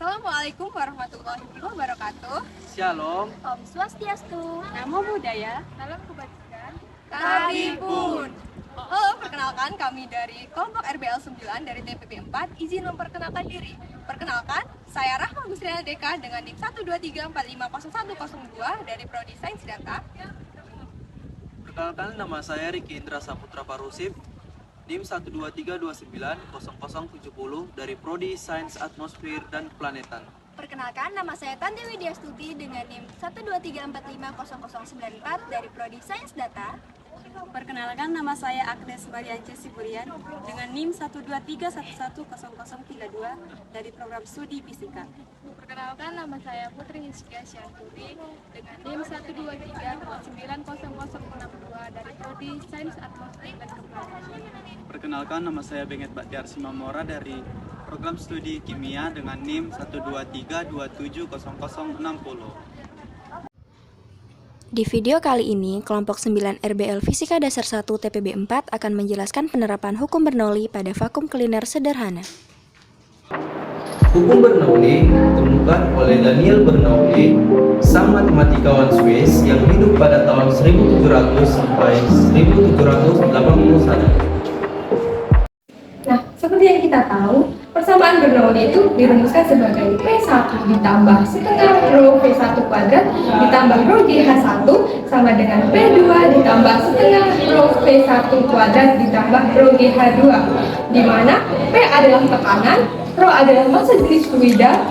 Assalamualaikum warahmatullahi wabarakatuh. Shalom. Om Swastiastu. Namo Buddhaya. Salam kebajikan. Taripun. Halo, perkenalkan kami dari kelompok RBL 9 dari TPB 4. Izin memperkenalkan diri. Perkenalkan, saya Rahma Gusriana Deka dengan NIM 123450102 dari Prodi Sains Data. Perkenalkan, nama saya Riki Indra Saputra Parusip, NIM 123290070 dari Prodi Sains Atmosfer dan Planetan. Perkenalkan, nama saya Tanti Widyastuti dengan NIM 123450094 dari Prodi Sains Data. Perkenalkan, nama saya Agnes Mariance Siburian dengan NIM 123110032 dari Program Studi Fisika. Perkenalkan, nama saya Putri Hizkia Syanturi dengan NIM 123900062 dari Prodi Sains Atmosfer dan Kepelajaran. Perkenalkan, nama saya Benget Baktiar Simamora dari Program Studi Kimia dengan NIM 123270060. Di video kali ini, kelompok 9 RBL Fisika Dasar 1 TPB 4 akan menjelaskan penerapan hukum Bernoulli pada vakum kuliner sederhana. Hukum Bernoulli ditemukan oleh Daniel Bernoulli, sang matematikawan Swiss yang hidup pada tahun 1700 sampai 1781. Nah, seperti yang kita tahu, persamaan Bernoulli itu dirumuskan sebagai P1 ditambah setengah rho V1 kuadrat ditambah rho GH1 sama dengan P2 ditambah setengah rho V1 kuadrat ditambah rho GH2, di mana P adalah tekanan, rho adalah massa jenis fluida,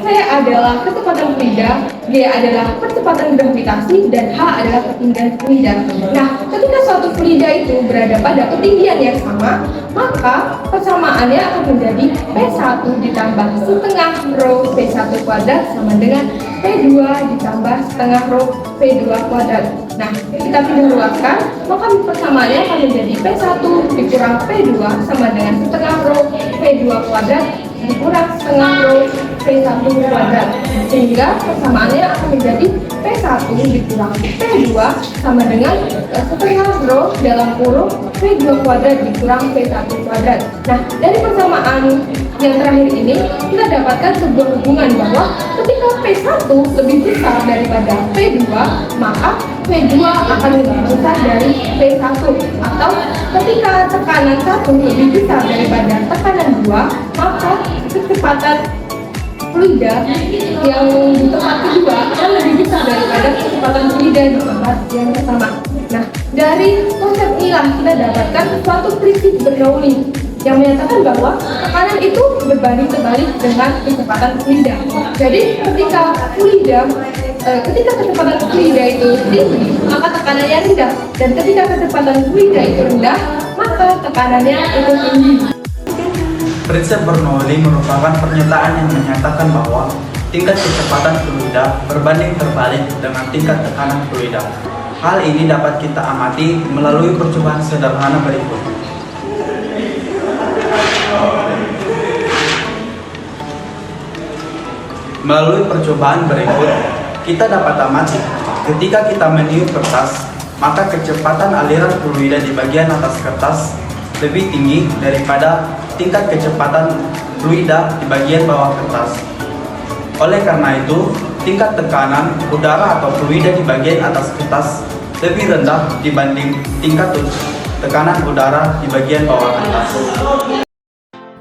V adalah kecepatan fluida, G adalah percepatan gravitasi, dan H adalah ketinggian fluida. Nah, ketika suatu fluida itu berada pada ketinggian yang sama, maka persamaannya akan menjadi P1 ditambah setengah rho V1 kuadrat sama dengan P2 ditambah setengah rho V2 kuadrat. Nah, kita tidak luaskan, maka persamaannya akan menjadi P1 dikurang P2 sama dengan setengah rho V2 kuadrat dikurang setengah rho V1 kuadrat, sehingga persamaannya akan menjadi P1 dikurang P2 sama dengan setengah rho dalam kurung V2 kuadrat dikurang V1 kuadrat. Nah, dari persamaan yang terakhir ini kita dapatkan sebuah hubungan bahwa ketika P1 lebih besar daripada P2, maka P2 akan lebih besar dari P1, atau ketika tekanan 1 lebih besar daripada tekanan 2, maka kecepatan fluida yang di tempat kedua akan lebih besar daripada kecepatan fluida di tempat yang pertama. Nah, dari konsep inilah kita dapatkan suatu prinsip Bernoulli yang menyatakan bahwa tekanan itu berbanding terbalik dengan kecepatan fluida. Jadi ketika kecepatan fluida itu tinggi, maka tekanannya rendah, dan ketika kecepatan fluida itu rendah, maka tekanannya itu tinggi. Prinsip Bernoulli merupakan pernyataan yang menyatakan bahwa tingkat kecepatan fluida berbanding terbalik dengan tingkat tekanan fluida. Hal ini dapat kita amati melalui percobaan sederhana berikut. Melalui percobaan berikut, kita dapat amati ketika kita meniup kertas, maka kecepatan aliran fluida di bagian atas kertas lebih tinggi daripada tingkat kecepatan fluida di bagian bawah kertas. Oleh karena itu, tingkat tekanan udara atau fluida di bagian atas kertas lebih rendah dibanding tingkat tekanan udara di bagian bawah kertas.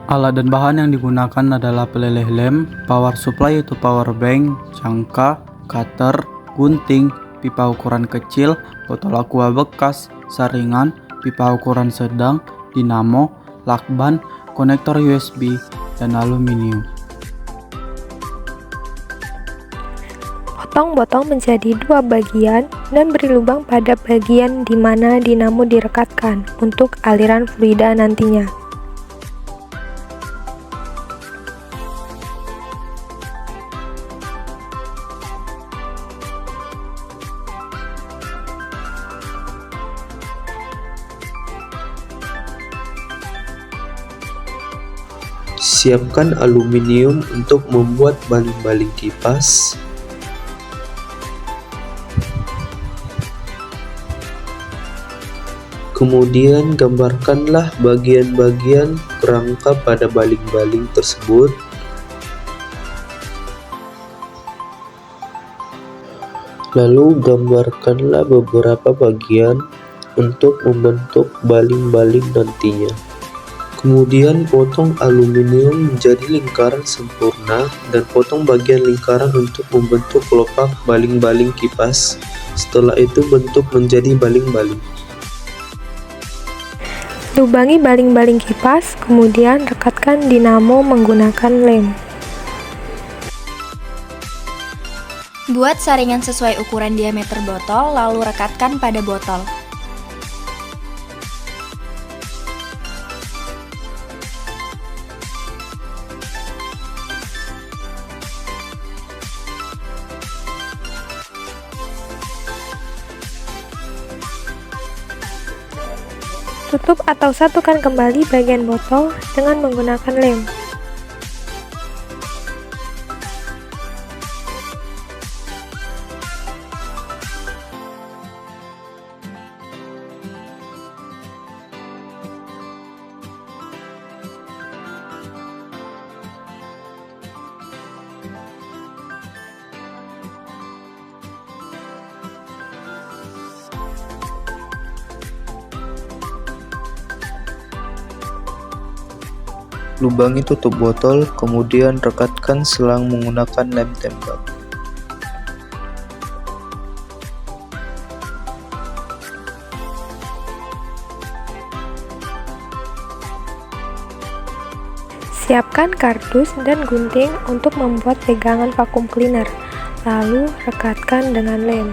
Alat dan bahan yang digunakan adalah peleleh lem, power supply yaitu power bank, cangka, cutter, gunting, pipa ukuran kecil, botol aqua bekas, saringan, pipa ukuran sedang, dinamo, lakban, konektor USB, dan aluminium. Potong botol menjadi dua bagian dan beri lubang pada bagian di mana dinamo direkatkan untuk aliran fluida nantinya. Siapkan aluminium untuk membuat baling-baling kipas. Kemudian gambarkanlah bagian-bagian kerangka pada baling-baling tersebut. Lalu gambarkanlah beberapa bagian untuk membentuk baling-baling nantinya. Kemudian potong aluminium menjadi lingkaran sempurna dan potong bagian lingkaran untuk membentuk kelopak baling-baling kipas. Setelah itu bentuk menjadi baling-baling. Lubangi baling-baling kipas, kemudian rekatkan dinamo menggunakan lem. Buat saringan sesuai ukuran diameter botol, lalu rekatkan pada botol. Tutup atau satukan kembali bagian botol dengan menggunakan lem. Lubangi tutup botol, kemudian rekatkan selang menggunakan lem tembak. Siapkan kardus dan gunting untuk membuat pegangan vacuum cleaner, lalu rekatkan dengan lem.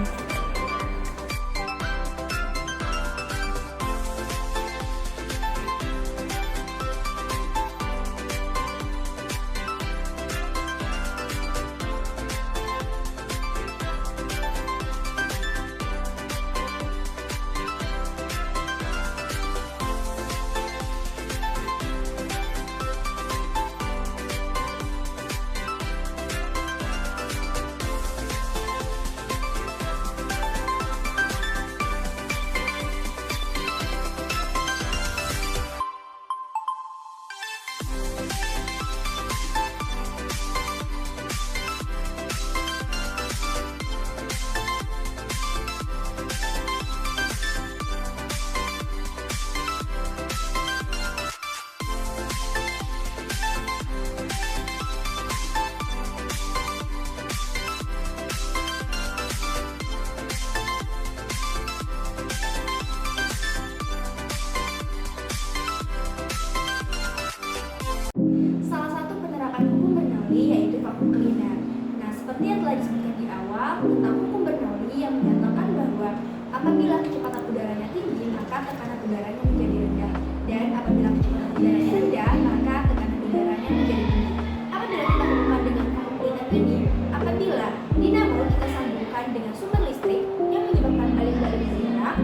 Salah satu penerapan hukum Bernoulli yaitu vacuum cleaner. Nah, seperti yang telah disebutkan di awal tentang hukum Bernoulli yang menyatakan bahwa apabila kecepatan udaranya tinggi, maka tekanan udaranya menjadi rendah, dan apabila kecepatan udaranya rendah, maka tekanan udaranya menjadi tinggi. Apa yang kita lakukan dengan vacuum cleaner ini? Apabila dinamo kita sambungkan dengan sumber listrik yang menyebabkan baling-baling bergerak,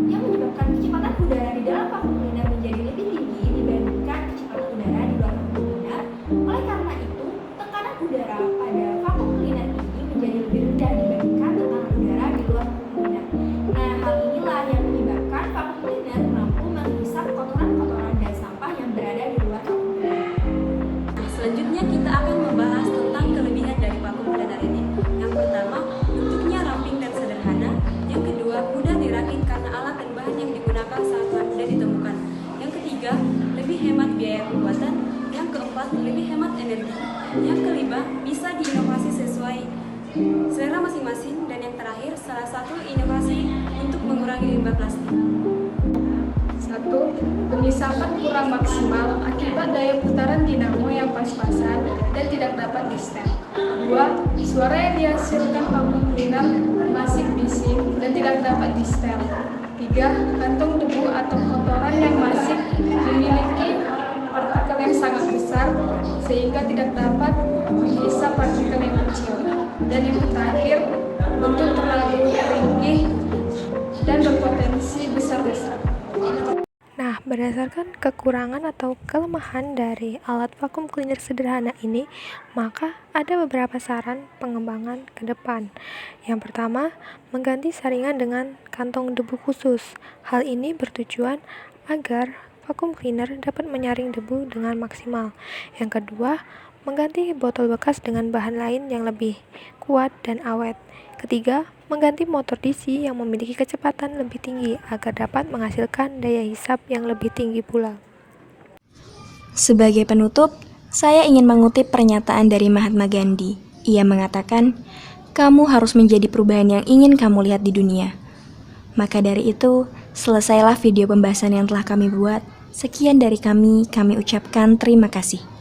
yang menyebabkan kecepatan udara di dalam vacuum cleaner menjadi lebih tinggi dibandingkan kecepatan udara di luar vacuum cleaner. Oleh karena itu, tekanan udara pada vacuum cleaner ini menjadi lebih rendah dibandingkan tekanan udara di luar vacuum cleaner. Nah, hal inilah yang menyebabkan vacuum cleaner mampu menghisap kotoran-kotoran dan sampah yang berada di luar vacuum cleaner. Selanjutnya kita akan membahas tentang kelebihan dari vacuum cleaner ini. Yang pertama, bentuknya ramping dan sederhana. Yang kedua, mudah dirakit karena alat dan bahan yang digunakan sangat mudah ditemukan. Yang ketiga, lebih hemat biaya pembuatan. Yang keempat, lebih hemat energi. Yang kelima, bisa diinovasi sesuai selera masing-masing. Dan yang terakhir, salah satu inovasi untuk mengurangi limbah plastik. 1. Penyisapan kurang maksimal akibat daya putaran dinamo yang pas-pasan dan tidak dapat di-stem. 2. Suara yang dihasilkan vacuum cleaner masih bising dan tidak dapat di-stem. 3. Kantong debu atau kotoran yang masih memiliki partikel yang sangat besar sehingga tidak dapat menghisap partikel yang kecil. Dan yang terakhir, bentuk terlalu ringkih dan berpotensi besar-besar. Nah, berdasarkan kekurangan atau kelemahan dari alat vacuum cleaner sederhana ini, maka ada beberapa saran pengembangan ke depan. Yang pertama, mengganti saringan dengan kantong debu khusus. Hal ini bertujuan agar vacuum cleaner dapat menyaring debu dengan maksimal. Yang kedua, mengganti botol bekas dengan bahan lain yang lebih kuat dan awet. Ketiga, mengganti motor DC yang memiliki kecepatan lebih tinggi agar dapat menghasilkan daya hisap yang lebih tinggi pula. Sebagai penutup, saya ingin mengutip pernyataan dari Mahatma Gandhi. Ia mengatakan, "Kamu harus menjadi perubahan yang ingin kamu lihat di dunia." Maka dari itu, selesailah video pembahasan yang telah kami buat. Sekian dari kami ucapkan terima kasih.